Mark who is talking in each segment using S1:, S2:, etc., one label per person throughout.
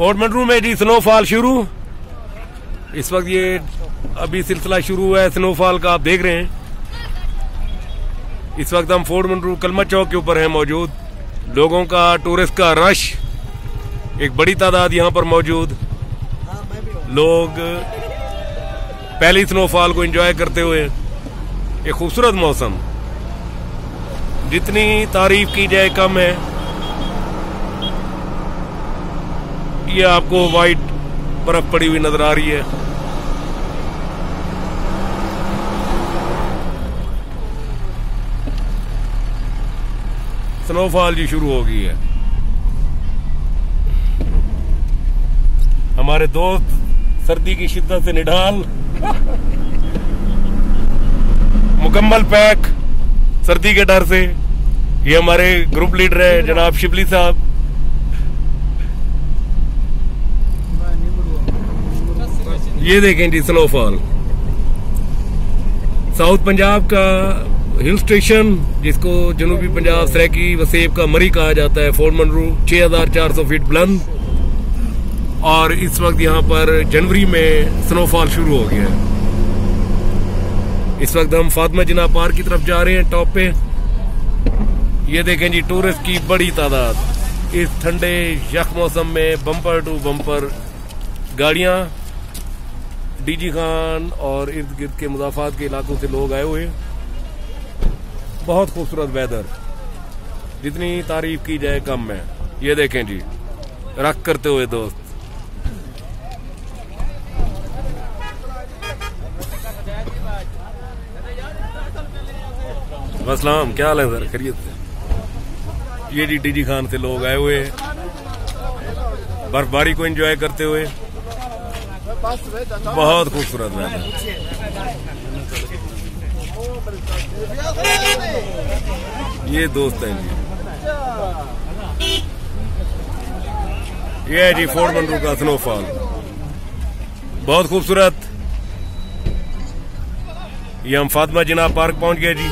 S1: Fort मनरू में जी snowfall शुरू। इस वक्त ये अभी सिलसिला शुरू हुआ है स्नोफॉल का, आप देख रहे हैं। इस वक्त हम फोर्ट मनरू कलमा चौक के ऊपर हैं मौजूद। लोगों का, टूरिस्ट का रश, एक बड़ी तादाद यहाँ पर मौजूद। लोग पहली स्नोफॉल को एंजॉय करते हुए, एक खूबसूरत मौसम, जितनी तारीफ की जाए कम है। ये आपको वाइट बर्फ पड़ी हुई नजर आ रही है। स्नोफॉल जी शुरू हो गई है। हमारे दोस्त सर्दी की शिद्दत से निढाल, मुकम्मल पैक सर्दी के डर से। ये हमारे ग्रुप लीडर है जनाब शिबली साहब। ये देखें जी स्नोफॉल। साउथ पंजाब का हिल स्टेशन, जिसको जनूबी पंजाब सराइकी वसेब का मरी कहा जाता है, फोर्ट मनरू 6400 फीट बुलंद। और इस वक्त यहाँ पर जनवरी में स्नोफॉल शुरू हो गया है। इस वक्त हम फातिमा जिन्ना पार्क की तरफ जा रहे हैं, टॉप पे। ये देखें जी टूरिस्ट की बड़ी तादाद इस ठंडे यख मौसम में। बम्पर टू बम्पर गाड़ियां, डीजी खान और इर्द गिर्द के मुजाफात के इलाकों से लोग आए हुए। बहुत खूबसूरत वेदर, जितनी तारीफ की जाए कम है। ये देखें जी रख करते हुए दोस्त। अस्सलाम, क्या हाल है सर? खैरियत से। ये जी डीजी खान से लोग आए हुए बर्फबारी को एंजॉय करते हुए। बहुत खूबसूरत वेदर। ये दोस्त हैं जी। ये है जी फोर्ट मनरू का स्नोफॉल, बहुत खूबसूरत। ये हम फातिमा जिन्ना पार्क पहुंच गए जी।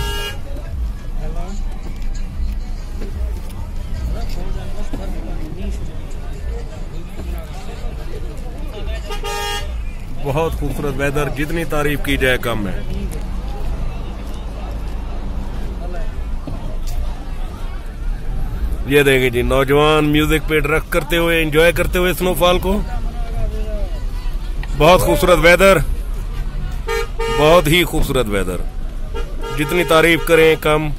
S1: बहुत खूबसूरत वेदर, जितनी तारीफ की जाए कम है। ये देखें जी नौजवान म्यूजिक पे रख करते हुए, एंजॉय करते हुए स्नोफॉल को। बहुत खूबसूरत वेदर, बहुत ही खूबसूरत वेदर, जितनी तारीफ करें कम।